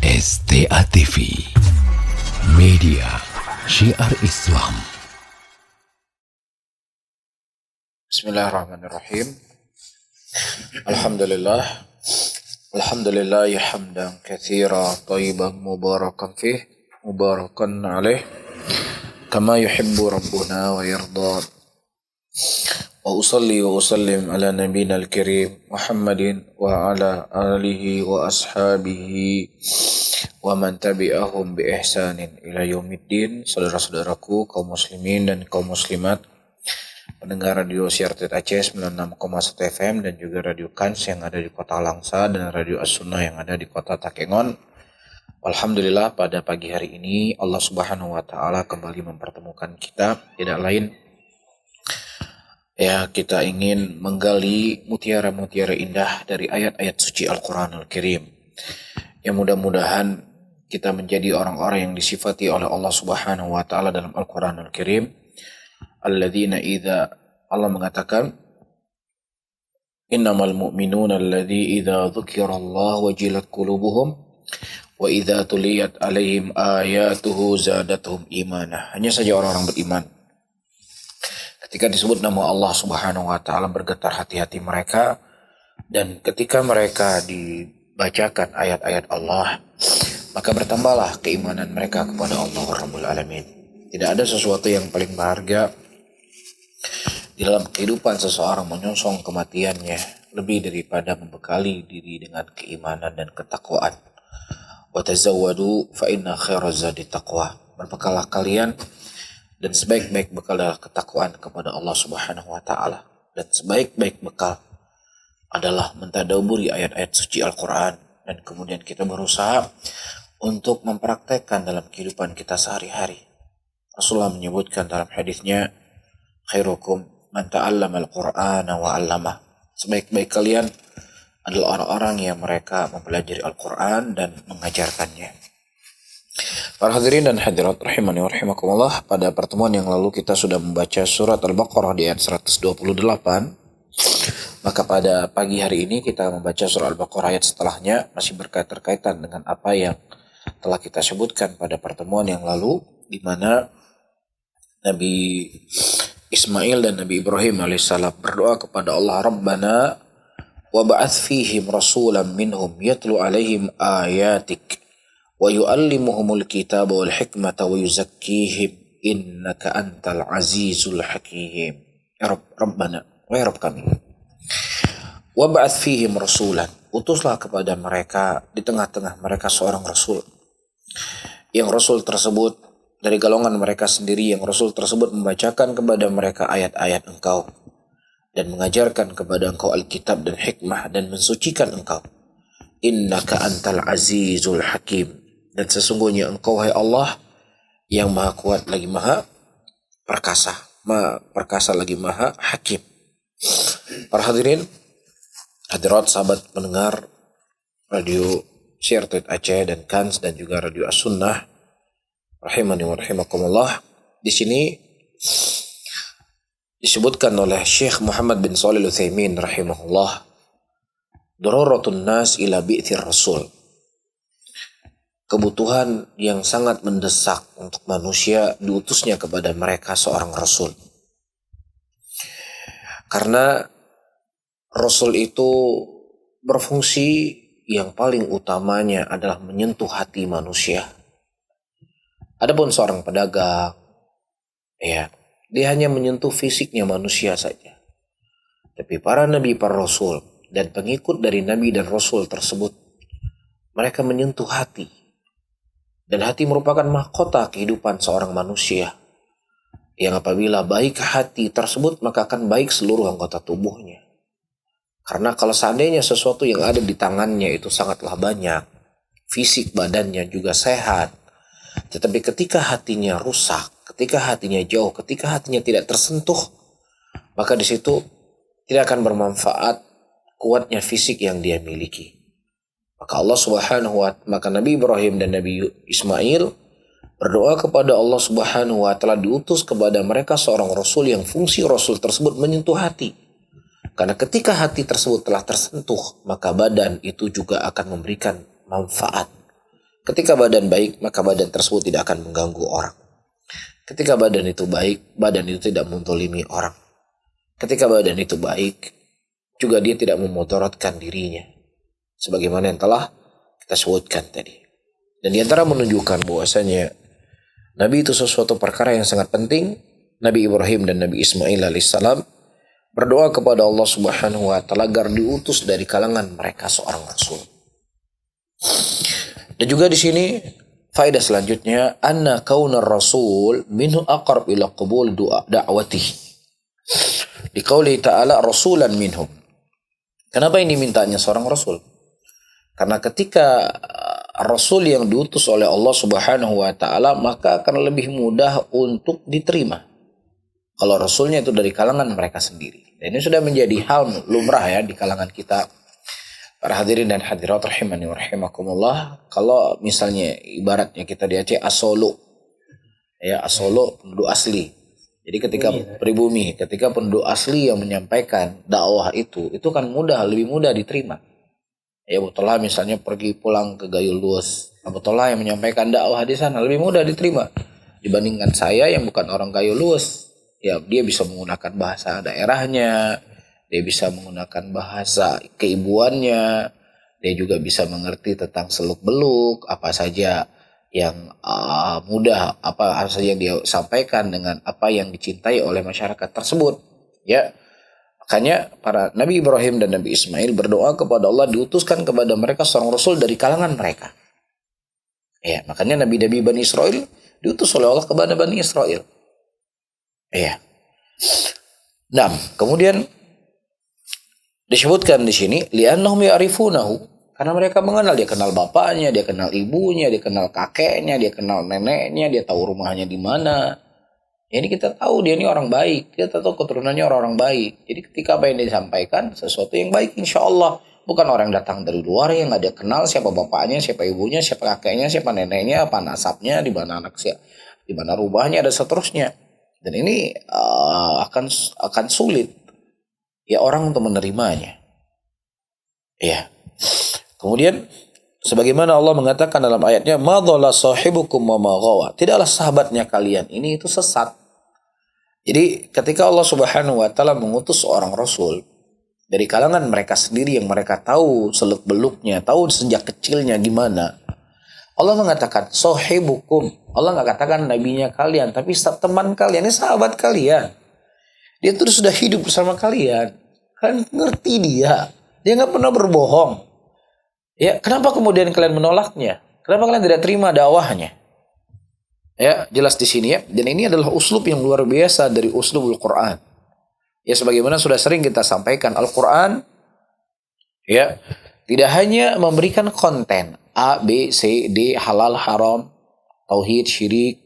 STA TV Media Syiar Islam. Bismillahirrahmanirrahim. Alhamdulillah. Alhamdulillah hamdan katsira thayyiban mubarakan fih mubarakan alaih kama yuhibbu rabbuna wa yarda. Wa usalli wa usallim ala nabiyyina al-karim Muhammadin wa ala alihi wa ashabihi wa man tabi'ahum bi ihsanin ila yaumiddin. Saudara-saudaraku kaum muslimin dan kaum muslimat, pendengar radio Syiar Aceh 96,1 FM dan juga radio Kans yang ada di kota Langsa dan radio As-Sunnah yang ada di kota Takengon. Alhamdulillah pada pagi hari ini Allah Subhanahu wa taala kembali mempertemukan kita. Tidak lain ya, kita ingin menggali mutiara-mutiara indah dari ayat-ayat suci Al-Qur'anul Karim. Yang mudah-mudahan kita menjadi orang-orang yang disifati oleh Allah Subhanahu wa taala dalam Al-Qur'anul Karim. Alladzina idza, Allah mengatakan, innamal mu'minuna alladzi idza dzukirallahu wajilat qulubuhum wa idza tuliyat alaihim ayatuhu zadatuhum imana. Hanya saja orang-orang beriman, ketika disebut nama Allah Subhanahu wa taala bergetar hati-hati mereka, dan ketika mereka dibacakan ayat-ayat Allah maka bertambahlah keimanan mereka kepada Allah Rabbul Alamin. Tidak ada sesuatu yang paling berharga di dalam kehidupan seseorang menyongsong kematiannya lebih daripada membekali diri dengan keimanan dan ketakwaan. Wa tazawwadu fa inna khairaz zadi taqwa. Berbekalah kalian, dan sebaik-baik bekal adalah ketakwaan kepada Allah Subhanahu wa taala. Dan sebaik-baik bekal adalah mentadabburi ayat-ayat suci Al-Qur'an, dan kemudian kita berusaha untuk mempraktekkan dalam kehidupan kita sehari-hari. Rasulullah menyebutkan dalam hadisnya, khairukum man ta'allama al-Qur'ana wa 'allamah. Sebaik-baik kalian adalah orang-orang yang mereka mempelajari Al-Qur'an dan mengajarkannya. Para hadirin dan hadirat rahimani wa rahimakumullah, pada pertemuan yang lalu kita sudah membaca surat Al-Baqarah di ayat 128. Maka pada pagi hari ini kita membaca surat Al-Baqarah ayat setelahnya, masih berkaitan dengan apa yang telah kita sebutkan pada pertemuan yang lalu, di mana Nabi Ismail dan Nabi Ibrahim alaihissalam berdoa kepada Allah, Rabbana wa ba'ath fihim rasulan minhum yatlu alaihim ayatik wa yu'allimuhumul kitaba wal hikmata wa yuzakkihim innaka antal azizul hakim. Ya Rabbana, wahai Rabb kami, wa ba'ath fihim rasulan, utuslah kepada mereka, di tengah-tengah mereka seorang rasul, yang rasul tersebut dari golongan mereka sendiri, yang rasul tersebut membacakan kepada mereka ayat-ayat engkau dan mengajarkan kepada engkau Alkitab dan hikmah dan mensucikan engkau. Innaka antal azizul hakim, dan sesungguhnya engkau hai Allah yang maha kuat lagi maha perkasa, maha perkasa lagi maha hakim. Para hadirin hadirat sahabat pendengar radio Syiar Aceh dan Kans dan juga radio As-Sunnah rahimani wa rahimakumullah, di sini disebutkan oleh Syekh Muhammad bin Shalih Al-Utsaimin rahimahullah, daruratun nas ila bi'tsir rasul, kebutuhan yang sangat mendesak untuk manusia diutusnya kepada mereka seorang rasul. Karena rasul itu berfungsi yang paling utamanya adalah menyentuh hati manusia. Adapun seorang pedagang, ya, dia hanya menyentuh fisiknya manusia saja. Tapi para nabi, para rasul, dan pengikut dari nabi dan rasul tersebut, mereka menyentuh hati. Dan hati merupakan mahkota kehidupan seorang manusia, yang apabila baik hati tersebut, maka akan baik seluruh anggota tubuhnya. Karena kalau seandainya sesuatu yang ada di tangannya itu sangatlah banyak, fisik badannya juga sehat, tetapi ketika hatinya rusak, ketika hatinya jauh, ketika hatinya tidak tersentuh, maka di situ tidak akan bermanfaat kuatnya fisik yang dia miliki. Maka Allah Subhanahu wa taala, maka Nabi Ibrahim dan Nabi Ismail berdoa kepada Allah Subhanahu wa taala, diutus kepada mereka seorang rasul yang fungsi rasul tersebut menyentuh hati. Karena ketika hati tersebut telah tersentuh, maka badan itu juga akan memberikan manfaat. Ketika badan baik, maka badan tersebut tidak akan mengganggu orang. Ketika badan itu baik, badan itu tidak mentolimi orang. Ketika badan itu baik, juga dia tidak memudaratkan dirinya. Sebagaimana yang telah kita sebutkan tadi. Dan di antara menunjukkan bahwasanya Nabi itu sesuatu perkara yang sangat penting. Nabi Ibrahim dan Nabi Ismail alaihissalam berdoa kepada Allah Subhanahu wa taala agar diutus dari kalangan mereka seorang rasul. Dan juga di sini faedah selanjutnya, anna kaunar rasul minhu aqrab ila qabul da'watih. Di qauli ta'ala rasulan minhum. Kenapa ini mintanya seorang rasul? Karena ketika rasul yang diutus oleh Allah Subhanahu wa taala, maka akan lebih mudah untuk diterima kalau rasulnya itu dari kalangan mereka sendiri. Dan ini sudah menjadi hal lumrah ya di kalangan kita para hadirin dan hadirat rahimani wa rahimakumullah. Kalau misalnya ibaratnya kita di Aceh Asolo, ya Asolo penduduk asli. Jadi ketika pribumi, ketika penduduk asli yang menyampaikan dakwah itu kan mudah, lebih mudah diterima. Ya Abutullah misalnya pergi pulang ke Gayo Luwes, Abutullah yang menyampaikan dakwah di sana lebih mudah diterima dibandingkan saya yang bukan orang Gayo Luwes. Ya dia bisa menggunakan bahasa daerahnya, dia bisa menggunakan bahasa keibuannya, dia juga bisa mengerti tentang seluk-beluk, apa saja yang mudah, apa saja yang dia sampaikan dengan apa yang dicintai oleh masyarakat tersebut. Ya, makanya para Nabi Ibrahim dan Nabi Ismail berdoa kepada Allah diutuskan kepada mereka seorang rasul dari kalangan mereka. Ya, makanya Nabi-Nabi Bani Israel diutus oleh Allah kepada Bani Israel. Iya. Nah, kemudian disebutkan di sini li'annahum ya'rifunahu, karena mereka mengenal, dia kenal bapaknya, dia kenal ibunya, dia kenal kakeknya, dia kenal neneknya, dia tahu rumahnya di mana. Jadi kita tahu dia ini orang baik, kita tahu keturunannya orang-orang baik. Jadi ketika apa yang disampaikan sesuatu yang baik insya Allah, bukan orang yang datang dari luar yang nggak dia kenal siapa bapaknya, siapa ibunya, siapa kakeknya, siapa neneknya, apa nasabnya, di mana anak siapa, di mana rumahnya, dan seterusnya. Dan ini akan sulit ya orang untuk menerimanya. Ya. Kemudian sebagaimana Allah mengatakan dalam ayatnya, ma dhalla sahibukum wa ma ghawa. Tidaklah sahabatnya kalian ini itu sesat. Jadi ketika Allah Subhanahu wa taala mengutus seorang rasul dari kalangan mereka sendiri yang mereka tahu seluk-beluknya, tahu sejak kecilnya gimana, Allah mengatakan sahibukum. Allah nggak katakan nabinya kalian, tapi teman kalian, ini sahabat kalian. Dia terus sudah hidup bersama kalian. Kalian ngerti dia. Dia nggak pernah berbohong. Ya, kenapa kemudian kalian menolaknya? Kenapa kalian tidak terima dakwahnya? Ya, jelas di sini ya. Dan ini adalah uslub yang luar biasa dari uslubul Quran. Ya, sebagaimana sudah sering kita sampaikan, Al-Quran ya tidak hanya memberikan konten A, B, C, D, halal, haram, tauhid, syirik,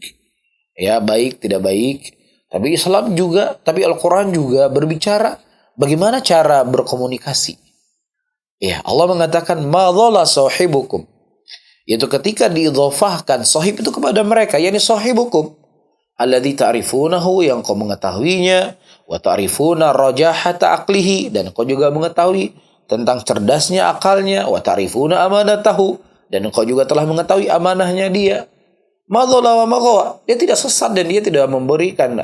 ya baik, tidak baik. Tapi Islam juga, tapi Al-Quran juga berbicara bagaimana cara berkomunikasi. Ya, Allah mengatakan ma dhalla sahibukum. Yaitu ketika diidhafahkan sahib itu kepada mereka, yakni sahibukum alladzi ta'rifunahu, yang kau mengetahuinya, wa ta'rifuna rajahata aqlihi, dan kau juga mengetahui tentang cerdasnya akalnya, wa ta'rifuna amanatahu, dan kau juga telah mengetahui amanahnya dia. Ma dhalla wa ma ghawa. Dia tidak sesat dan dia tidak memberikan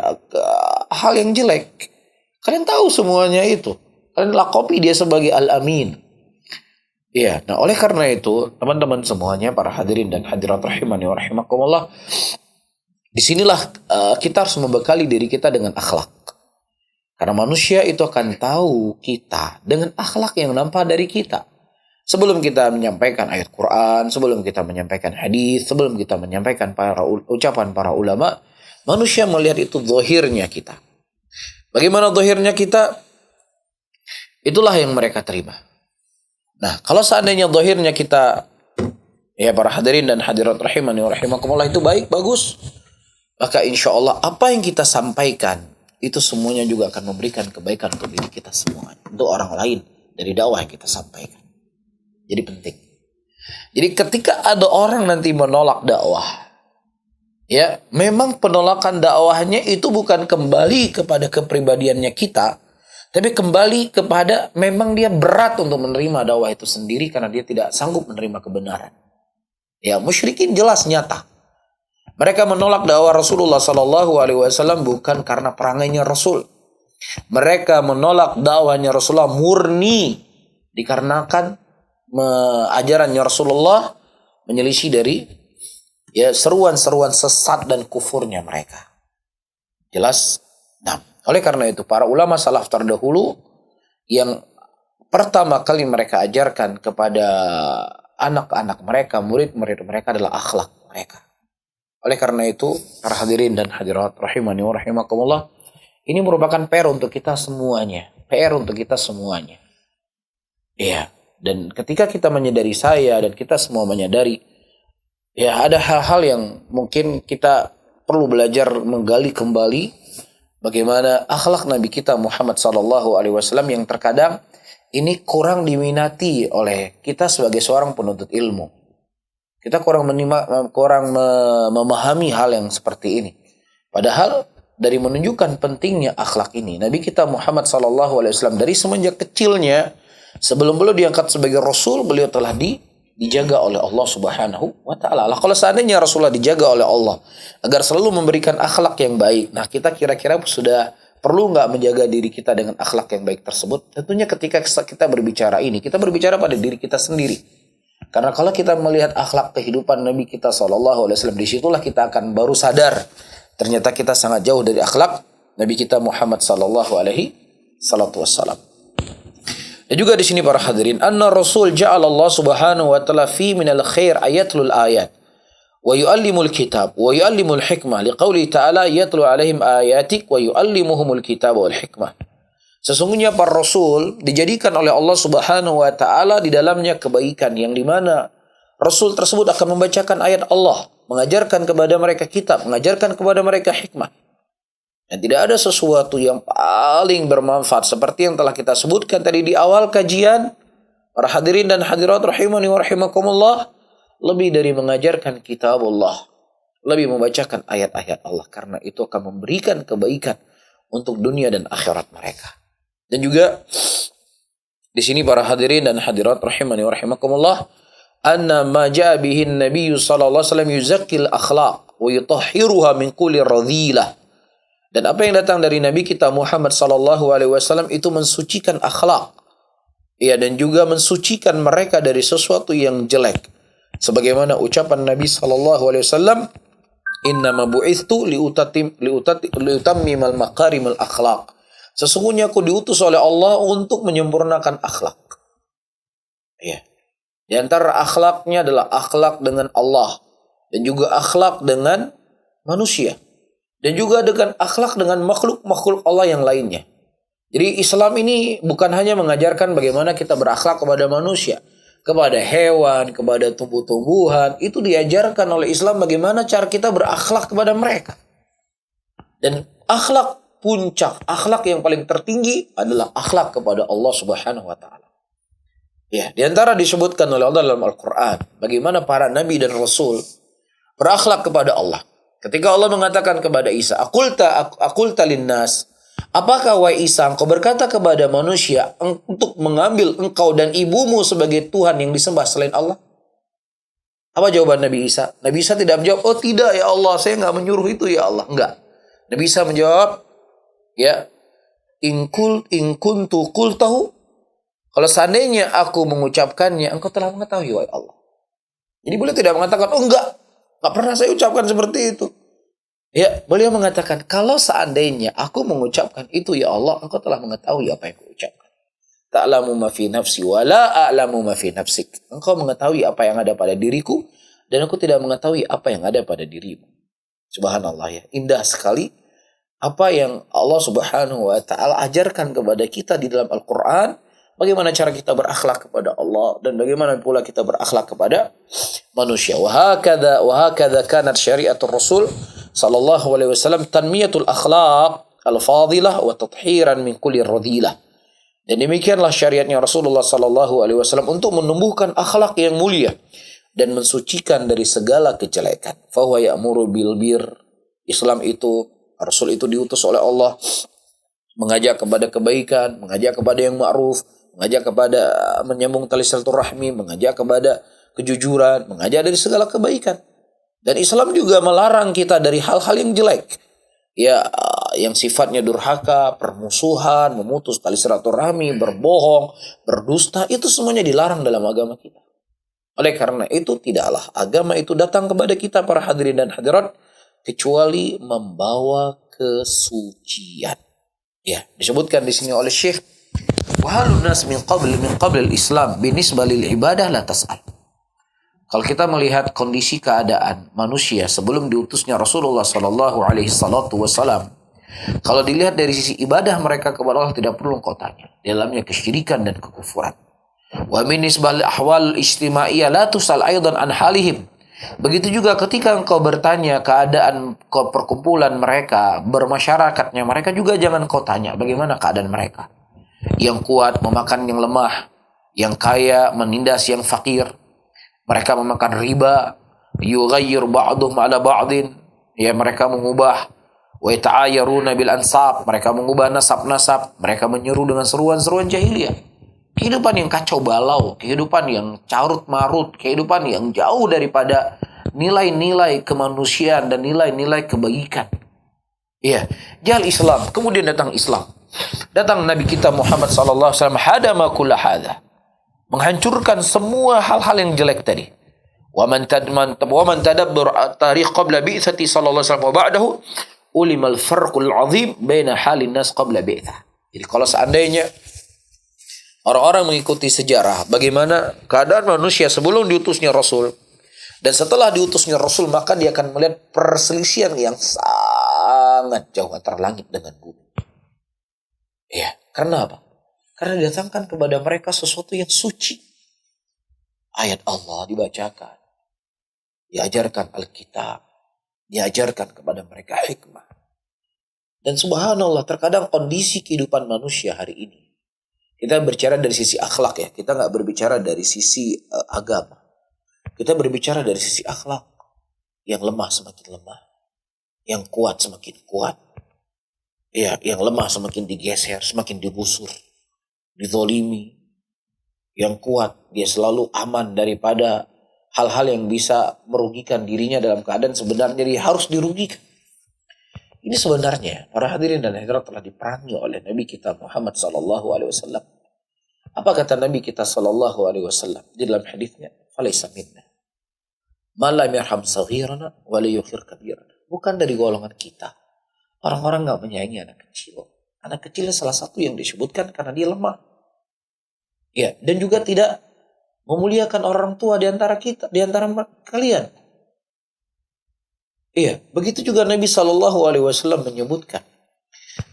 hal yang jelek. Kalian tahu semuanya itu. Kalian lakopi dia sebagai Al-Amin. Iya, nah oleh karena itu teman-teman semuanya, para hadirin dan hadirat rahimani wa rahimakumullah, disinilah kita harus membekali diri kita dengan akhlak. Karena manusia itu akan tahu kita dengan akhlak yang nampak dari kita. Sebelum kita menyampaikan ayat Quran, sebelum kita menyampaikan hadis, sebelum kita menyampaikan ucapan para ulama, manusia melihat itu zahirnya kita. Bagaimana zahirnya kita? Itulah yang mereka terima. Nah, kalau seandainya zahirnya kita, ya para hadirin dan hadirat rahimani wa rahimakumullah, itu baik, bagus, maka insya Allah apa yang kita sampaikan itu semuanya juga akan memberikan kebaikan untuk diri kita semuanya, untuk orang lain dari dakwah yang kita sampaikan. Jadi penting. Jadi ketika ada orang nanti menolak dakwah, ya memang penolakan dakwahnya itu bukan kembali kepada kepribadiannya kita, tapi kembali kepada memang dia berat untuk menerima dakwah itu sendiri karena dia tidak sanggup menerima kebenaran. Ya, musyrikin jelas nyata. Mereka menolak dakwah Rasulullah Sallallahu Alaihi Wasallam bukan karena perangainya Rasul. Mereka menolak dakwahnya Rasulullah murni dikarenakan ajarannya Rasulullah menyelisih dari ya seruan-seruan sesat dan kufurnya mereka. Jelas. Nah, oleh karena itu para ulama salaf terdahulu yang pertama kali mereka ajarkan kepada anak-anak mereka, murid-murid mereka adalah akhlak mereka. Oleh karena itu, para hadirin dan hadirat rahimani wa rahimakumullah, ini merupakan PR untuk kita semuanya. PR untuk kita semuanya. Iya, dan ketika kita menyadari saya dan kita semua menyadari, ya ada hal-hal yang mungkin kita perlu belajar menggali kembali bagaimana akhlak Nabi kita Muhammad sallallahu alaihi wasallam yang terkadang ini kurang diminati oleh kita sebagai seorang penuntut ilmu. Kita kurang memahami hal yang seperti ini. Padahal dari menunjukkan pentingnya akhlak ini, Nabi kita Muhammad SAW dari semenjak kecilnya, sebelum beliau diangkat sebagai Rasul, beliau telah dijaga oleh Allah Subhanahu wa Ta'ala. Kalau seandainya Rasulullah dijaga oleh Allah agar selalu memberikan akhlak yang baik, nah kita kira-kira sudah perlu nggak menjaga diri kita dengan akhlak yang baik tersebut? Tentunya ketika kita berbicara ini, kita berbicara pada diri kita sendiri. Karena kalau kita melihat akhlak kehidupan Nabi kita SAW, disitulah kita akan baru sadar ternyata kita sangat jauh dari akhlak Nabi kita Muhammad SAW. Dan juga di sini para hadirin, anna Rasul ja'ala Allah Subhanahu wa ta'ala fi minal khair ayatul ayat wa yu'allimul kitab wa yu'allimul hikmah liqauli ta'ala yatlu alaihim ayatik wa yu'allimuhumul kitab wal hikmah. Sesungguhnya para Rasul dijadikan oleh Allah Subhanahu wa Ta'ala di dalamnya kebaikan yang dimana Rasul tersebut akan membacakan ayat Allah, mengajarkan kepada mereka kitab, mengajarkan kepada mereka hikmah. Dan tidak ada sesuatu yang paling bermanfaat seperti yang telah kita sebutkan tadi di awal kajian, para hadirin dan hadirat rahimani wa rahimakumullah, lebih dari mengajarkan kitab Allah, lebih membacakan ayat-ayat Allah, karena itu akan memberikan kebaikan untuk dunia dan akhirat mereka. Dan juga di sini para hadirin dan hadirat rahimani wa rahimakumullah, anna ma jaa bihi an-nabiy sallallahu alaihi wasallam yuzakkil akhlaq wa yutahhiruha min kulli radhilah. Dan apa yang datang dari Nabi kita Muhammad sallallahu alaihi wasallam itu mensucikan akhlak. Ya, dan juga mensucikan mereka dari sesuatu yang jelek. Sebagaimana ucapan Nabi sallallahu alaihi wasallam, "Inna ma bu'ithtu liutammimal makarimal akhlaq." Sesungguhnya aku diutus oleh Allah untuk menyempurnakan akhlak. Ya. Di antara akhlaknya adalah akhlak dengan Allah. Dan juga akhlak dengan manusia. Dan juga dengan akhlak dengan makhluk-makhluk Allah yang lainnya. Jadi Islam ini bukan hanya mengajarkan bagaimana kita berakhlak kepada manusia. Kepada hewan, kepada tumbuh-tumbuhan. Itu diajarkan oleh Islam bagaimana cara kita berakhlak kepada mereka. Dan akhlak puncak, akhlak yang paling tertinggi adalah akhlak kepada Allah Subhanahu wa Ta'ala. Ya, di antara disebutkan oleh Allah dalam Al-Quran, bagaimana para nabi dan rasul berakhlak kepada Allah. Ketika Allah mengatakan kepada Isa, Akulta linnas, apakah wahai Isa engkau berkata kepada manusia untuk mengambil engkau dan ibumu sebagai Tuhan yang disembah selain Allah? Apa jawaban Nabi Isa? Nabi Isa tidak menjawab, oh tidak ya Allah, saya nggak menyuruh itu ya Allah. Enggak. Nabi Isa menjawab, ya, in kuntu qultahu, kalau seandainya aku mengucapkannya, engkau telah mengetahui wahai Allah. Jadi beliau tidak mengatakan, oh enggak pernah saya ucapkan seperti itu. Ya, beliau mengatakan, kalau seandainya aku mengucapkan itu ya Allah, engkau telah mengetahui apa yang aku ucapkan. Ta'lamu ma fi nafsi wa la a'lamu ma fi nafsik. Engkau mengetahui apa yang ada pada diriku dan aku tidak mengetahui apa yang ada pada dirimu. Subhanallah ya, indah sekali apa yang Allah Subhanahu wa Ta'ala ajarkan kepada kita di dalam Al-Quran, bagaimana cara kita berakhlak kepada Allah dan bagaimana pula kita berakhlak kepada manusia. Wa hakadha kanat syari'atul Rasul sallallahu alaihi wasallam tanmiyatul akhlaq al-fadilah wa tathiran min kulli radhilah. Dan demikianlah syariatnya Rasulullah sallallahu alaihi wasallam untuk menumbuhkan akhlak yang mulia dan mensucikan dari segala kejelekan. Fa huwa ya'muru bil bir. Islam itu, Rasul itu diutus oleh Allah mengajak kepada kebaikan, mengajak kepada yang ma'ruf, mengajak kepada menyambung tali silaturahmi, mengajak kepada kejujuran, mengajak dari segala kebaikan. Dan Islam juga melarang kita dari hal-hal yang jelek. Ya, yang sifatnya durhaka, permusuhan, memutus tali silaturahmi, berbohong, berdusta, itu semuanya dilarang dalam agama kita. Oleh karena itu, tidaklah agama itu datang kepada kita para hadirin dan hadirat kecuali membawa kesucian. Ya, disebutkan di sini oleh Syekh, wa halun nas min qabl al-Islam binisbah lil ibadah la tas'al. Kalau kita melihat kondisi keadaan manusia sebelum diutusnya Rasulullah sallallahu alaihi wasallam, kalau dilihat dari sisi ibadah mereka kepada Allah tidak perlu kau tanya. Di dalamnya kesyirikan dan kekufuran. Wa min nisbal ahwal ijtimaiyah la tusal aidan an halihim. Begitu juga ketika engkau bertanya keadaan perkumpulan mereka, bermasyarakatnya mereka juga jangan kau tanya bagaimana keadaan mereka. Yang kuat memakan yang lemah, yang kaya menindas yang fakir. Mereka memakan riba, yughayyir ba'dhum 'ala ba'din, ya mereka mengubah wa ta'ayyaruna bil ansab, mereka mengubah nasab-nasab, mereka menyeru dengan seruan-seruan jahiliyah. Kehidupan yang kacau balau, kehidupan yang carut marut, kehidupan yang jauh daripada nilai-nilai kemanusiaan dan nilai-nilai kebaikan. Iya, jal Islam, kemudian datang Islam. Datang Nabi kita Muhammad sallallahu alaihi wasallam, hadama kulla hadza. Menghancurkan semua hal-hal yang jelek tadi. Wa man tadabbur tarikh qabla bi'tsati sallallahu alaihi wasallam wa ba'dahu ulimal farqul 'azim baina halin nas qabla bi'tsah. Jadi kalau seandainya orang-orang mengikuti sejarah bagaimana keadaan manusia sebelum diutusnya Rasul dan setelah diutusnya Rasul, maka dia akan melihat perselisihan yang sangat jauh antara langit dengan bumi. Ya, karena apa? Karena didatangkan kepada mereka sesuatu yang suci. Ayat Allah dibacakan. Diajarkan Alkitab. Diajarkan kepada mereka hikmah. Dan subhanallah, terkadang kondisi kehidupan manusia hari ini. Kita berbicara dari sisi akhlak ya. Kita nggak berbicara dari sisi agama. Kita berbicara dari sisi akhlak. Yang lemah semakin lemah. Yang kuat semakin kuat. Ya, yang lemah semakin digeser, semakin digusur. Dizolimi. Yang kuat dia selalu aman daripada hal-hal yang bisa merugikan dirinya dalam keadaan sebenarnya dia harus dirugikan. Ini sebenarnya para hadirin dan hadirat telah diperangi oleh Nabi kita Muhammad sallallahu alaihi wasallam. Apa kata Nabi kita sallallahu alaihi wasallam di dalam hadisnya? Falaysa minna man lam yarham saghirana wa la yukhir kabirana. Bukan dari golongan kita. Orang-orang enggak menyayangi anak kecil. Anak kecil salah satu yang disebutkan karena dia lemah. Ya, dan juga tidak memuliakan orang tua di antara kita, di antara kalian. Iya, begitu juga Nabi Shallallahu Alaihi Wasallam menyebutkan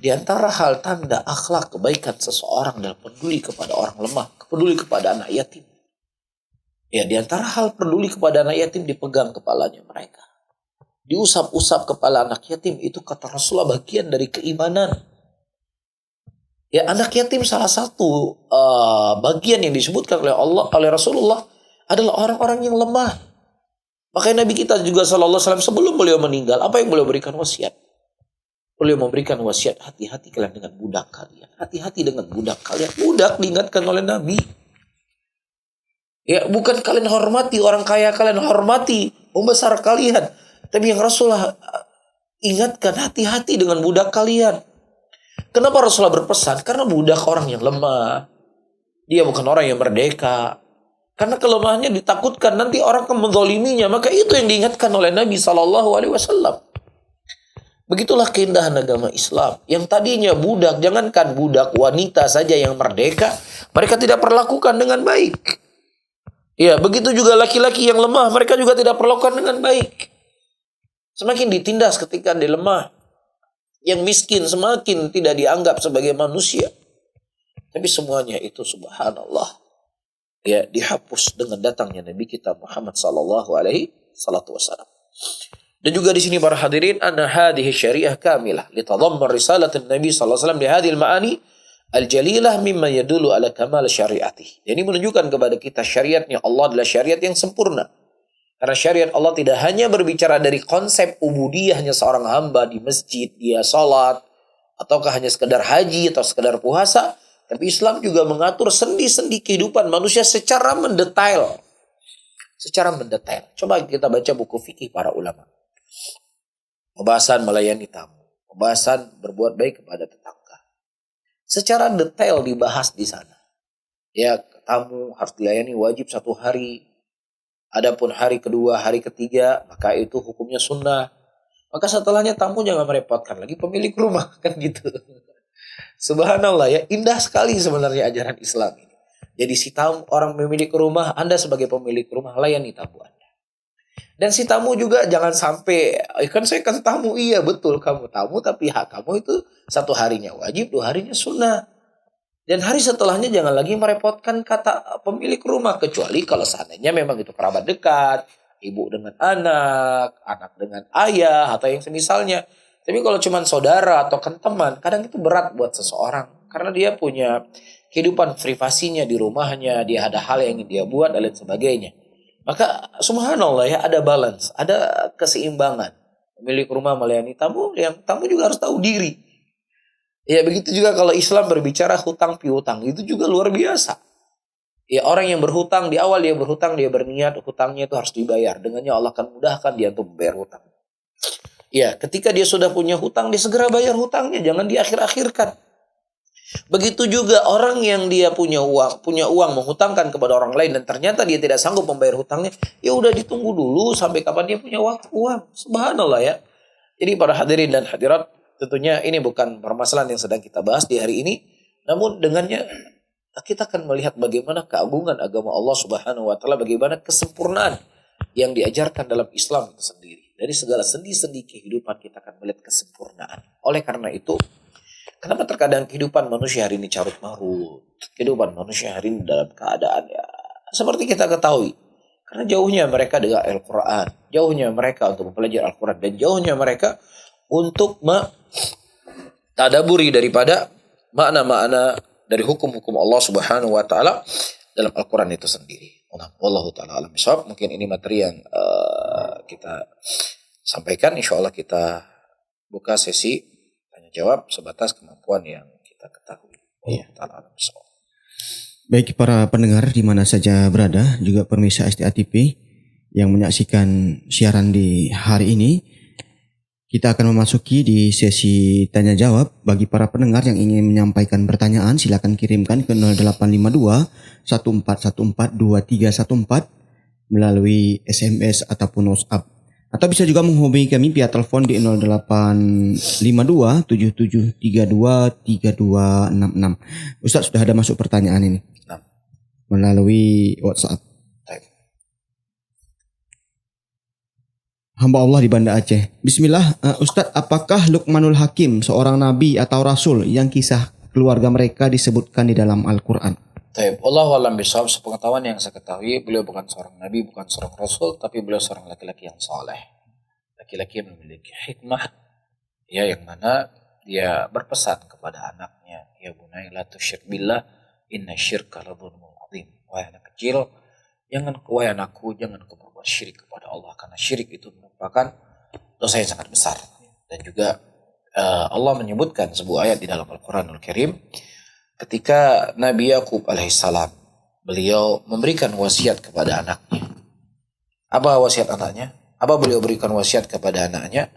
di antara hal tanda akhlak kebaikan seseorang adalah peduli kepada orang lemah, peduli kepada anak yatim. Ya, di antara hal peduli kepada anak yatim dipegang kepalanya mereka, diusap-usap kepala anak yatim, itu kata Rasulullah bagian dari keimanan. Ya, anak yatim salah satu bagian yang disebutkan oleh Allah, oleh Rasulullah adalah orang-orang yang lemah. Makanya Nabi kita juga sallallahu alaihi wasallam sebelum beliau meninggal, apa yang beliau berikan wasiat? Beliau memberikan wasiat, hati-hati kalian dengan budak kalian. Hati-hati dengan budak kalian. Budak diingatkan oleh Nabi. Ya, bukan kalian hormati orang kaya, kalian hormati pembesar kalian. Tapi yang Rasulullah ingatkan, hati-hati dengan budak kalian. Kenapa Rasulullah berpesan? Karena budak orang yang lemah. Dia bukan orang yang merdeka. Karena kelemahannya ditakutkan nanti orang akan menzaliminya. Maka itu yang diingatkan oleh Nabi SAW. Begitulah keindahan agama Islam. Yang tadinya budak, jangankan budak, wanita saja yang merdeka, mereka tidak perlakukan dengan baik. Ya, begitu juga laki-laki yang lemah, mereka juga tidak perlakukan dengan baik. Semakin ditindas ketika dia lemah. Yang miskin semakin tidak dianggap sebagai manusia. Tapi semuanya itu subhanallah, ya, dihapus dengan datangnya Nabi kita Muhammad sallallahu alaihi wasallam. Dan juga di sini para hadirin, anna hadhihi syariah kamilah litadamman risalat Nabi sallallahu alaihi wasallam li hadhihi al-ma'ani al-jalilah mimma yadullu ala kamal syariatih. Ini menunjukkan kepada kita syariatnya Allah adalah syariat yang sempurna. Karena syariat Allah tidak hanya berbicara dari konsep ubudiyahnya seorang hamba di masjid, dia salat, ataukah hanya sekedar haji atau sekedar puasa. Tapi Islam juga mengatur sendi-sendi kehidupan manusia secara mendetail. Secara mendetail. Coba kita baca buku fikih para ulama. Pembahasan melayani tamu. Pembahasan berbuat baik kepada tetangga. Secara detail dibahas di sana. Ya, tamu harus dilayani wajib 1 hari. Adapun hari kedua, hari ketiga, maka itu hukumnya sunnah. Maka setelahnya tamu jangan merepotkan lagi pemilik rumah. Kan gitu. Subhanallah ya, indah sekali sebenarnya ajaran Islam ini. Jadi si tamu, orang pemilik rumah, Anda sebagai pemilik rumah, layani tamu Anda. Dan si tamu juga jangan sampai, kan saya kan tamu, iya betul kamu tamu, tapi hak kamu itu 1 harinya wajib, 2 harinya sunnah. Dan hari setelahnya jangan lagi merepotkan kata pemilik rumah. Kecuali kalau seandainya memang itu kerabat dekat, ibu dengan anak, anak dengan ayah, atau yang semisalnya. Tapi kalau cuma saudara atau kan teman, kadang itu berat buat seseorang. Karena dia punya kehidupan privasinya di rumahnya, dia ada hal yang ingin dia buat, dan lain sebagainya. Maka subhanallah ya, ada balance, ada keseimbangan. Pemilik rumah melayani tamu, yang tamu juga harus tahu diri. Ya begitu juga kalau Islam berbicara hutang piutang, itu juga luar biasa. Ya orang yang berhutang, di awal dia berhutang, dia berniat hutangnya itu harus dibayar. Dengannya Allah akan mudahkan dia untuk membayar hutang. Ya ketika dia sudah punya hutang, dia segera bayar hutangnya, jangan diakhir-akhirkan. Begitu juga orang yang dia punya uang menghutangkan kepada orang lain dan ternyata dia tidak sanggup membayar hutangnya, ya udah ditunggu dulu sampai kapan dia punya uang. Subhanallah ya. Jadi para hadirin dan hadirat, tentunya ini bukan permasalahan yang sedang kita bahas di hari ini, namun dengannya kita akan melihat bagaimana keagungan agama Allah Subhanahu wa taala, bagaimana kesempurnaan yang diajarkan dalam Islam itu sendiri. Dari segala sendi-sendi kehidupan kita akan melihat kesempurnaan. Oleh karena itu, kenapa terkadang kehidupan manusia hari ini carut marut? Kehidupan manusia hari ini dalam keadaan ya seperti kita ketahui. Karena jauhnya mereka dengan Al-Quran. Jauhnya mereka untuk mempelajari Al-Quran. Dan jauhnya mereka untuk tadaburi daripada makna-makna dari hukum-hukum Allah Subhanahu wa taala dalam Al-Quran itu sendiri. Wallahu taala alam bisawab. Mungkin ini materi yang kita sampaikan. Insyaallah kita buka sesi tanya jawab sebatas kemampuan yang kita ketahui. Iya. Taala alam bisawab. Baik para pendengar di mana saja berada, juga pemirsa STA TV yang menyaksikan siaran di hari ini, kita akan memasuki di sesi tanya jawab. Bagi para pendengar yang ingin menyampaikan pertanyaan, silakan kirimkan ke 0852 1414 2314 melalui SMS ataupun WhatsApp. Atau bisa juga menghubungi kami via telepon di 0852 7732 3266. Ustaz, sudah ada masuk pertanyaan ini melalui WhatsApp. Hamba Allah di Banda Aceh. Bismillah, Ustadz, apakah Luqmanul Hakim seorang nabi atau rasul yang kisah keluarga mereka disebutkan di dalam Al-Quran? Wallahu a'lam bishawab. Sepengetahuan yang saya ketahui, beliau bukan seorang nabi, bukan seorang rasul, tapi beliau seorang laki-laki yang saleh. Laki-laki yang memiliki hikmah, ya, yang mana dia berpesan kepada anaknya, ya bunai la tusyrik billah, inna syirka la dzulmun adzim. Wahai anak kecil, wahai anakku, jangan kau berbuat syirik kepada Allah, karena syirik itu merupakan dosa yang sangat besar. Dan juga Allah menyebutkan sebuah ayat di dalam Al-Quranul Karim ketika Nabi Yakub alaihissalam, beliau memberikan wasiat kepada anaknya. Apa wasiat anaknya? Apa beliau berikan wasiat kepada anaknya?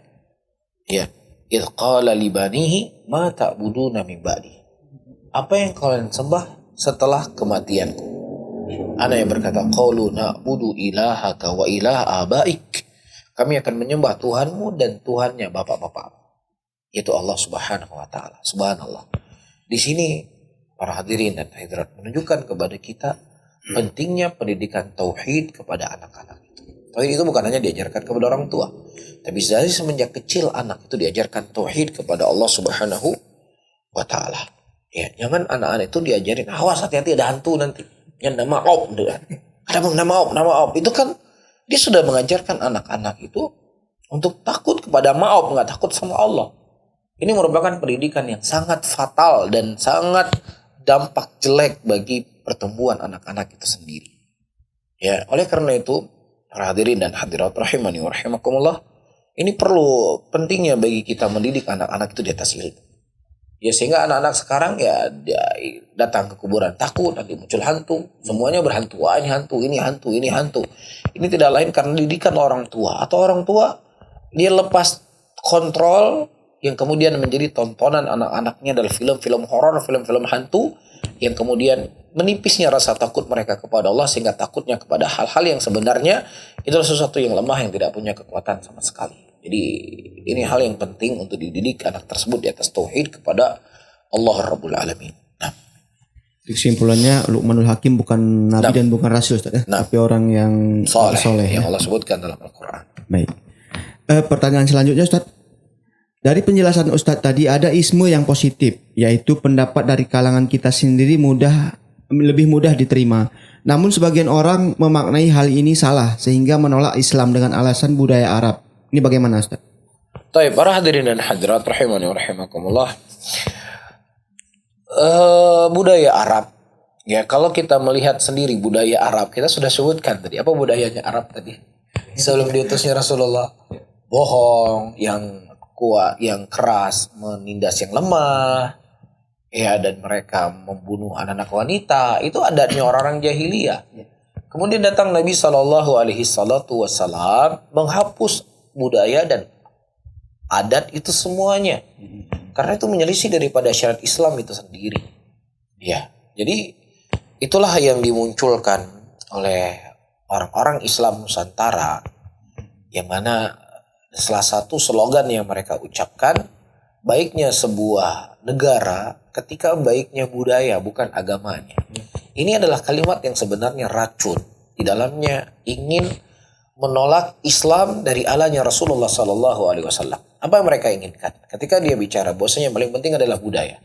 Ya, idh qala li banihi ma ta'buduna min ba'di. Apa yang kalian sembah setelah kematianku? Anak yang berkata, qalu na'budu ilahaka wa ilaha abaik. Kami akan menyembah Tuhanmu dan Tuhannya bapak-bapak. Yaitu Allah Subhanahu wa taala. Subhanallah. Di sini para hadirin dan hadirat menunjukkan kepada kita pentingnya pendidikan tauhid kepada anak-anak itu. Tauhid itu bukan hanya diajarkan kepada orang tua, tapi dari semenjak kecil anak itu diajarkan tauhid kepada Allah Subhanahu wa taala. Ya, jangan anak-anak itu diajarin, awas hati-hati ada hantu nanti. Yang nama op, nama op. Itu kan dia sudah mengajarkan anak-anak itu untuk takut kepada maop, nggak takut sama Allah. Ini merupakan pendidikan yang sangat fatal dan sangat dampak jelek bagi pertumbuhan anak-anak itu sendiri. Ya, oleh karena itu, para hadirin dan hadirat rahimani wa rahimakumullah, ini perlu pentingnya bagi kita mendidik anak-anak itu di atas ilmu. Ya sehingga anak-anak sekarang ya dia datang ke kuburan takut nanti muncul hantu, semuanya berhantu, ini hantu, ini hantu, ini hantu. Ini tidak lain karena didikan orang tua atau orang tua dia lepas kontrol yang kemudian menjadi tontonan anak-anaknya adalah film-film horor, film-film hantu yang kemudian menipisnya rasa takut mereka kepada Allah sehingga takutnya kepada hal-hal yang sebenarnya itu adalah sesuatu yang lemah yang tidak punya kekuatan sama sekali. Jadi ini hal yang penting untuk dididik anak tersebut di atas tauhid kepada Allah Rabbul Alamin. Nah, kesimpulannya Luqmanul Hakim bukan nabi dan bukan rasul Ustaz, tapi orang yang soleh yang Allah sebutkan dalam Al-Quran. Baik. Pertanyaan selanjutnya Ustaz. Dari penjelasan Ustadz tadi ada isme yang positif, yaitu pendapat dari kalangan kita sendiri lebih mudah diterima. Namun sebagian orang memaknai hal ini salah sehingga menolak Islam dengan alasan budaya Arab. Ini bagaimana Ustadz? Baik, para hadirin dan hadirat rahimani wa rahimakumullah. Budaya Arab, ya kalau kita melihat sendiri budaya Arab, kita sudah sebutkan tadi apa budayanya Arab tadi sebelum diutusnya Rasulullah. Bohong, yang kuat, yang keras, menindas yang lemah, ya, dan mereka membunuh anak-anak wanita. Itu adatnya orang-orang jahiliyah. Kemudian datang Nabi SAW menghapus budaya dan adat itu semuanya, karena itu menyelisih daripada syariat Islam itu sendiri. Ya, jadi itulah yang dimunculkan oleh orang-orang Islam Nusantara, yang mana salah satu slogan yang mereka ucapkan, baiknya sebuah negara ketika baiknya budaya bukan agamanya. Ini adalah kalimat yang sebenarnya racun. Di dalamnya ingin menolak Islam dari alanya Rasulullah SAW. Apa yang mereka inginkan? Ketika dia bicara bahwasanya yang paling penting adalah budaya.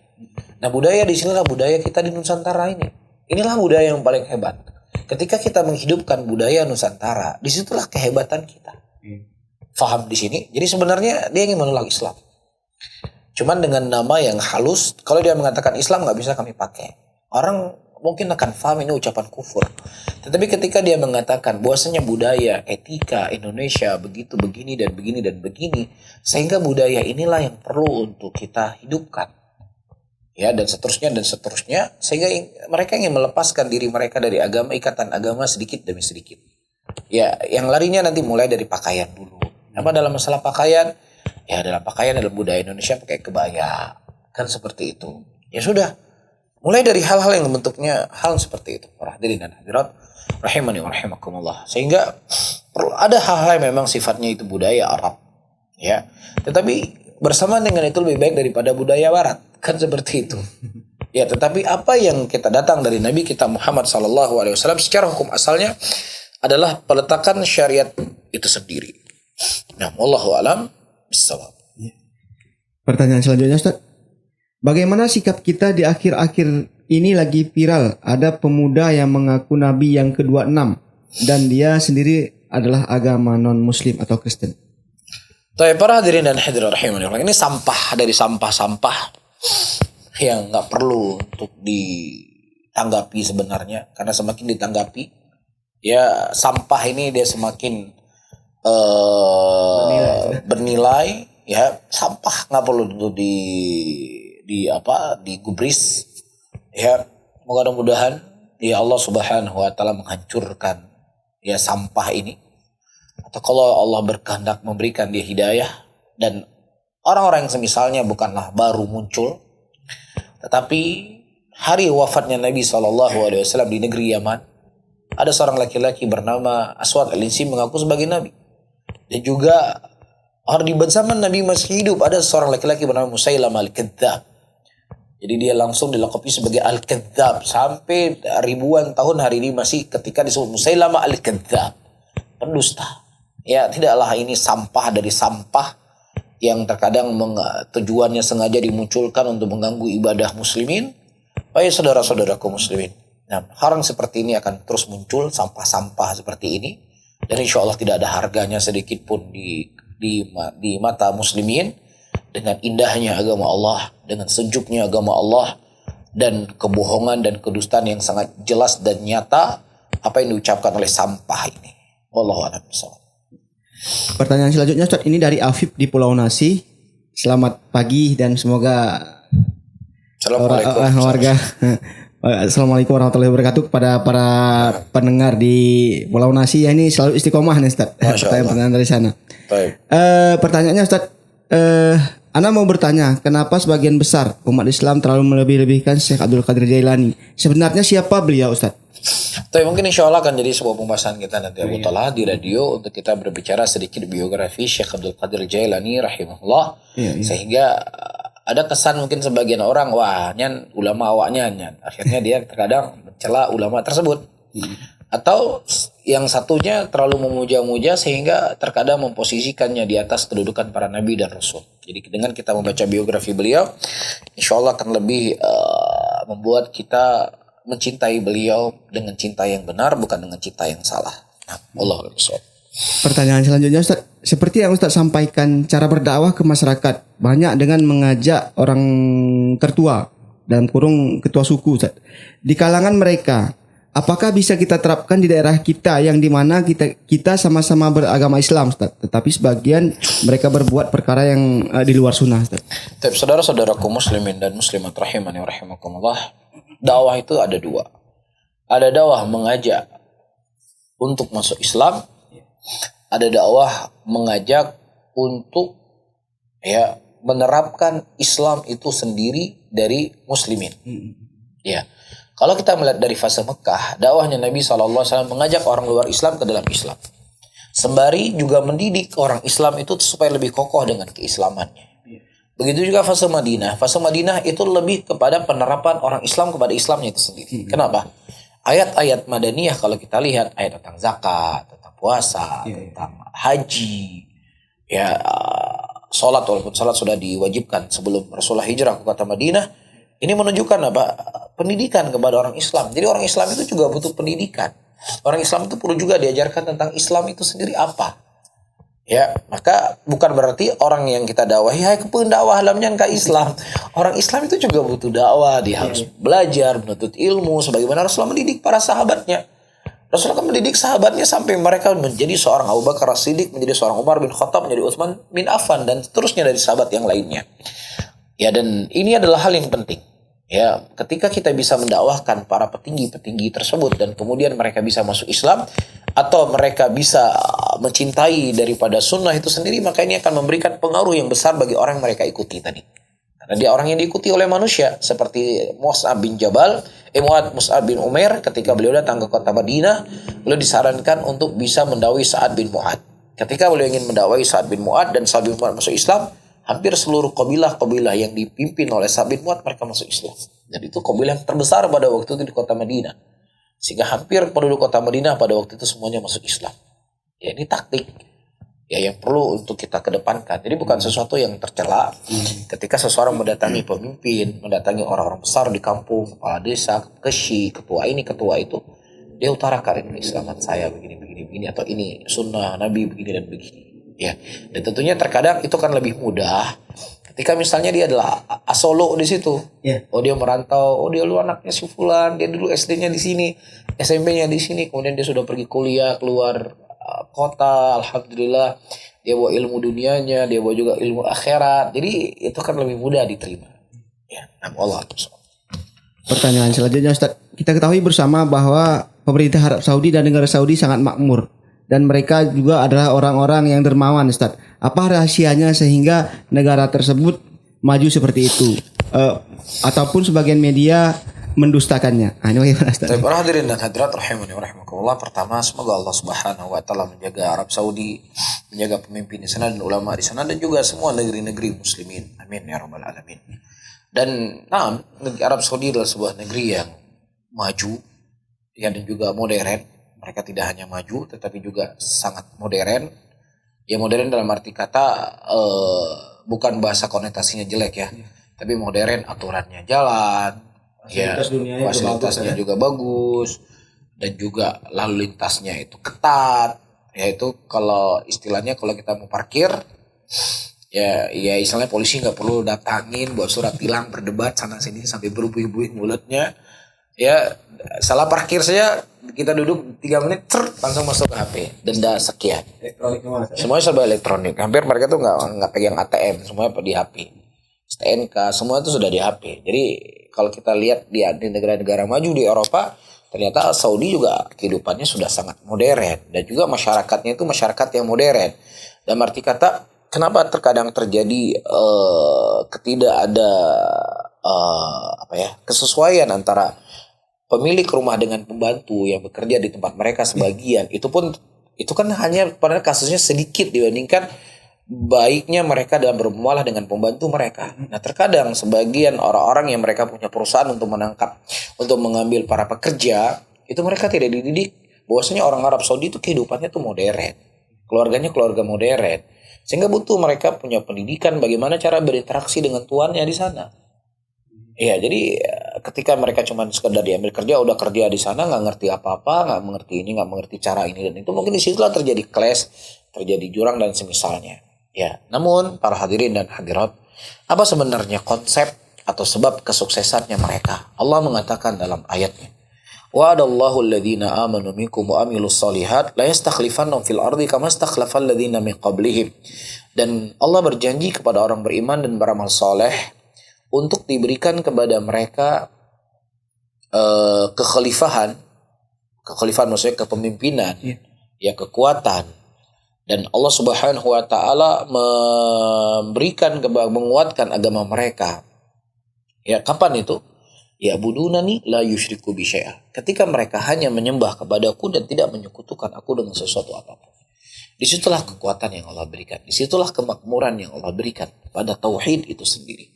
Nah, budaya di sinilah budaya kita di Nusantara ini. Inilah budaya yang paling hebat. Ketika kita menghidupkan budaya Nusantara, disitulah kehebatan kita. Faham di sini. Jadi sebenarnya dia ingin menolak Islam. Cuman dengan nama yang halus. Kalau dia mengatakan Islam nggak bisa kami pakai, orang mungkin akan paham ini ucapan kufur. Tetapi ketika dia mengatakan bahwasanya budaya, etika Indonesia begitu, begini dan begini dan begini, sehingga budaya inilah yang perlu untuk kita hidupkan, ya, dan seterusnya, sehingga mereka ingin melepaskan diri mereka dari agama, ikatan agama sedikit demi sedikit. Ya, yang larinya nanti mulai dari pakaian dulu. Apa dalam masalah pakaian? Ya, dalam pakaian dalam budaya Indonesia pakai kebaya, kan seperti itu. Ya sudah, mulai dari hal-hal yang bentuknya hal seperti itu. Para hadirin dan hadirat rahimani wa rahimakumullah. Sehingga perlu ada hal-hal yang memang sifatnya itu budaya Arab, ya. Tetapi bersamaan dengan itu lebih baik daripada budaya Barat, kan seperti itu. Ya, tetapi apa yang kita datang dari Nabi kita Muhammad SAW secara hukum asalnya adalah peletakan syariat itu sendiri. Nah, wallahu alam bissawab. Pertanyaan selanjutnya Ustaz. Bagaimana sikap kita di akhir-akhir ini lagi viral, ada pemuda yang mengaku nabi yang ke-26 dan dia sendiri adalah agama non-muslim atau Kristen. Para hadirin dan hadirat rahimahullah, ini sampah dari sampah-sampah yang nggak perlu untuk ditanggapi sebenarnya, karena semakin ditanggapi, ya sampah ini dia semakin bernilai, ya. Sampah nggak perlu untuk digubris, ya. Mudah-mudahan ya Allah Subhanahu wa taala menghancurkan ya sampah ini, atau kalau Allah berkehendak memberikan dia hidayah, dan orang-orang yang semisalnya bukanlah baru muncul, tetapi hari wafatnya Nabi SAW di negeri Yaman, ada seorang laki-laki bernama Aswad al-Insi mengaku sebagai nabi. Dan juga di zaman Nabi masih hidup ada seorang laki-laki bernama Musailamah al-Kadzdzab. Jadi dia langsung dilakabi sebagai al-Kadzdzab sampai ribuan tahun hari ini masih ketika disebut Musailamah al-Kadzdzab, pendusta. Ya, tidaklah ini sampah dari sampah yang terkadang tujuannya sengaja dimunculkan untuk mengganggu ibadah muslimin. Baik saudara-saudaraku muslimin. Nah, hal seperti ini akan terus muncul, sampah-sampah seperti ini. Dan insya Allah tidak ada harganya sedikit pun di mata muslimin. Dengan indahnya agama Allah, dengan sejuknya agama Allah, dan kebohongan dan kedustaan yang sangat jelas dan nyata apa yang diucapkan oleh sampah ini. Wallahu a'lam bishawab. Pertanyaan selanjutnya Ustaz, ini dari Afif di Pulau Nasi. Selamat pagi dan semoga Assalamualaikum. warga. Assalamualaikum warahmatullahi wabarakatuh kepada para pendengar di Pulau Nasi. Ya, ini selalu istiqomah nih Ustaz. Pertanyaan dari sana. Baik. Pertanyaannya Ustaz, Ana mau bertanya, kenapa sebagian besar umat Islam terlalu melebih-lebihkan Syekh Abdul Qadir Jailani? Sebenarnya siapa beliau, Ustaz? Tapi mungkin insya Allah akan jadi sebuah pembahasan kita nanti Abu Talha di radio untuk kita berbicara sedikit biografi Syekh Abdul Qadir Jailani rahimahullah. Sehingga ada kesan mungkin sebagian orang, wah nyan ulama awaknya nyan. Akhirnya dia terkadang mencela ulama tersebut. Atau yang satunya terlalu memuja-muja sehingga terkadang memposisikannya di atas kedudukan para nabi dan rasul. Jadi dengan kita membaca biografi beliau, insya Allah akan lebih membuat kita mencintai beliau dengan cinta yang benar, bukan dengan cinta yang salah. Nah, Allah SWT. Pertanyaan selanjutnya Ustaz, seperti yang Ustaz sampaikan, cara berdakwah ke masyarakat banyak dengan mengajak orang tertua, dalam kurung ketua suku Ustaz. Di kalangan mereka, apakah bisa kita terapkan di daerah kita yang dimana kita sama-sama beragama Islam Ustaz, tetapi sebagian mereka berbuat perkara yang di luar sunnah Ustaz? Tapi saudara-saudaraku muslimin dan muslimat rahimani wa rahimakumullah, dakwah itu ada dua. Ada dakwah mengajak untuk masuk Islam, ada dakwah mengajak untuk menerapkan Islam itu sendiri dari muslimin. Ya. Kalau kita melihat dari fase Mekah, dakwahnya Nabi SAW mengajak orang luar Islam ke dalam Islam. Sembari juga mendidik orang Islam itu supaya lebih kokoh dengan keislamannya. Begitu juga fase Madinah. Fase Madinah itu lebih kepada penerapan orang Islam kepada Islamnya itu sendiri. Kenapa? Ayat-ayat Madaniyah kalau kita lihat, ayat tentang zakat, tentang puasa, tentang haji, sholat, walaupun sholat sudah diwajibkan sebelum Rasulullah hijrah ke kota Madinah, ini menunjukkan apa? Pendidikan kepada orang Islam. Jadi orang Islam itu juga butuh pendidikan. Orang Islam itu perlu juga diajarkan tentang Islam itu sendiri apa. Ya, maka bukan berarti orang yang kita dakwahi, hai kepen dakwah dalamnya ke Islam. Orang Islam itu juga butuh dakwah, dia harus belajar, menuntut ilmu sebagaimana Rasulullah mendidik para sahabatnya. Rasulullah kan mendidik sahabatnya sampai mereka menjadi seorang Abu Bakar As-Siddiq, menjadi seorang Umar bin Khattab, menjadi Utsman bin Affan dan seterusnya dari sahabat yang lainnya. Ya, dan ini adalah hal yang penting. Ya, ketika kita bisa mendakwahkan para petinggi-petinggi tersebut dan kemudian mereka bisa masuk Islam atau mereka bisa mencintai daripada sunnah itu sendiri, maka ini akan memberikan pengaruh yang besar bagi orang yang mereka ikuti tadi. Karena dia orang yang diikuti oleh manusia seperti Mus'ab bin bin Umair ketika beliau datang ke kota Madinah, beliau disarankan untuk bisa mendakwahi Sa'ad bin Mu'ad. Ketika beliau ingin mendakwahi Sa'ad bin Mu'ad dan Sa'ad bin Mu'ad masuk Islam, hampir seluruh kabilah-kabilah yang dipimpin oleh Sa'ad bin Mu'ad mereka masuk Islam. Dan itu kabilah yang terbesar pada waktu itu di kota Madinah. Sehingga hampir penduduk kota Madinah pada waktu itu semuanya masuk Islam. Ya, ini taktik yang perlu untuk kita kedepankan. Jadi bukan sesuatu yang tercela. Ketika seseorang mendatangi pemimpin, mendatangi orang-orang besar di kampung, kepala desa, kesi, ketua ini, ketua itu, dia utarakan ini Islaman saya begini, atau ini sunnah Nabi begini dan begini. Ya, dan tentunya terkadang itu kan lebih mudah ketika misalnya dia adalah asolo di situ. Oh, dia merantau, oh dia lu anaknya si fulan, dia dulu SD-nya di sini, SMP-nya di sini, kemudian dia sudah pergi kuliah keluar kota, alhamdulillah dia bawa ilmu dunianya, dia bawa juga ilmu akhirat. Jadi itu kan lebih mudah diterima. Ya, Allah. Pertanyaan selanjutnya Ustaz, kita ketahui bersama bahwa pemerintah Arab Saudi dan negara Saudi sangat makmur. Dan mereka juga adalah orang-orang yang dermawan Ustaz. Apa rahasianya sehingga negara tersebut maju seperti itu? Ataupun sebagian media mendustakannya. Ini bagaimana Ustaz? Para hadirin dan hadirat rahimani wa rahimakumullah. Pertama, semoga Allah Subhanahu wa taala menjaga Arab Saudi, menjaga pemimpin di sana dan ulama di sana dan juga semua negeri-negeri muslimin. Amin ya rabbal alamin. Dan Arab Saudi adalah sebuah negeri yang maju dan juga modern. Mereka tidak hanya maju, tetapi juga sangat modern. Ya, modern dalam arti kata bukan bahasa konotasinya jelek ya, tapi modern, aturannya jalan, fasilitasnya juga bagus, dan juga lalu lintasnya itu ketat. Yaitu kalau istilahnya kalau kita mau parkir, ya istilahnya polisi nggak perlu datangin buat surat tilang berdebat sana sini sampai berbuih-buih mulutnya. Ya, salah parkir saja kita duduk 3 menit langsung masuk ke HP, denda sekian. Semuanya serba elektronik. Hampir mereka tuh nggak pegang ATM, semuanya di HP. STNK, semua itu sudah di HP. Jadi kalau kita lihat di negara-negara maju di Eropa, ternyata Saudi juga kehidupannya sudah sangat modern. Dan juga masyarakatnya itu masyarakat yang modern. Dan arti kata, kenapa terkadang terjadi kesesuaian antara pemilik rumah dengan pembantu yang bekerja di tempat mereka sebagian. Itu kan hanya pada kasusnya sedikit dibandingkan baiknya mereka dalam bermuamalah dengan pembantu mereka. Nah, terkadang sebagian orang-orang yang mereka punya perusahaan untuk mengambil para pekerja, itu mereka tidak dididik bahwasanya orang Arab Saudi itu kehidupannya itu modern. Keluarganya keluarga modern. Sehingga butuh mereka punya pendidikan bagaimana cara berinteraksi dengan tuannya di sana. Iya, jadi ketika mereka cuma sekedar diambil kerja, udah kerja di sana nggak ngerti apa-apa, nggak mengerti ini, nggak mengerti cara ini dan itu, mungkin disitulah terjadi clash, terjadi jurang dan semisalnya. Ya, namun para hadirin dan hadirat, apa sebenarnya konsep atau sebab kesuksesannya mereka? Allah mengatakan dalam ayatnya, wa'adallahu alladhina amanu minkum wa amilus solihat la yastakhlifannahum fil ardi kama istakhlafal ladzina min qablihim. Dan Allah berjanji kepada orang beriman dan beramal soleh untuk diberikan kepada mereka kekhalifahan maksudnya kepemimpinan, ya kekuatan. Dan Allah Subhanahu wa taala menguatkan agama mereka. Ya, kapan itu? Ya budunani la yusyriku bi syai'a. Ketika mereka hanya menyembah kepadaku dan tidak menyekutukan aku dengan sesuatu apapun. Disitulah kekuatan yang Allah berikan. Disitulah kemakmuran yang Allah berikan pada tauhid itu sendiri.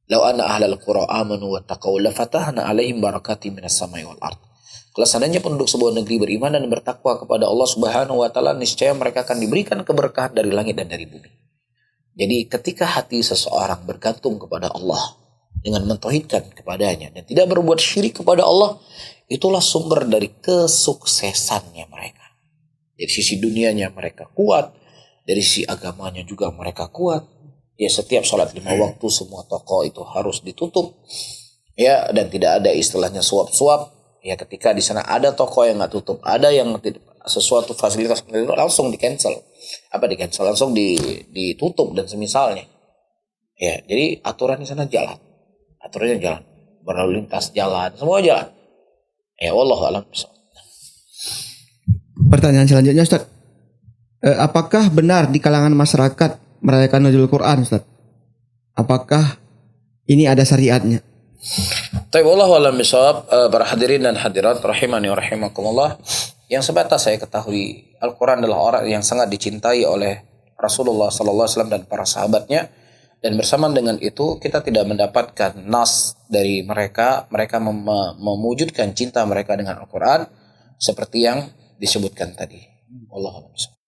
Lau anna ahlal qura amanu wattaqau lafatahna alaihim barakati minas samai wal ard. Kalau seandainya penduduk sebuah negeri beriman dan bertakwa kepada Allah Subhanahu wa taala, niscaya mereka akan diberikan keberkahan dari langit dan dari bumi. Jadi ketika hati seseorang bergantung kepada Allah dengan mentauhidkan kepadanya dan tidak berbuat syirik kepada Allah, itulah sumber dari kesuksesannya mereka. Dari sisi dunianya mereka kuat, dari sisi agamanya juga mereka kuat. Ya, setiap sholat 5 waktu semua toko itu harus ditutup. Ya, dan tidak ada istilahnya suap-suap. Ya, ketika di sana ada toko yang nggak tutup, ada yang sesuatu fasilitas langsung di-cancel. Langsung ditutup dan semisalnya. Ya, jadi aturan di sana jalan. Aturannya jalan. Berlalu lintas jalan, semua jalan. Ya, wallahu a'lam. Pertanyaan selanjutnya, Ustaz. Apakah benar di kalangan masyarakat merayakan Nuzul Quran, Ustaz? Apakah ini ada syariatnya? Tapi wallahu a'lam bishawab, para hadirin dan hadirat rahimani wa rahimakumullah, yang sebatas saya ketahui, Al-Quran adalah orang yang sangat dicintai oleh Rasulullah sallallahu alaihi wasallam dan para sahabatnya, dan bersamaan dengan itu kita tidak mendapatkan nas dari mereka mewujudkan cinta mereka dengan Al-Quran seperti yang disebutkan tadi. Wallahu a'lam bishawab.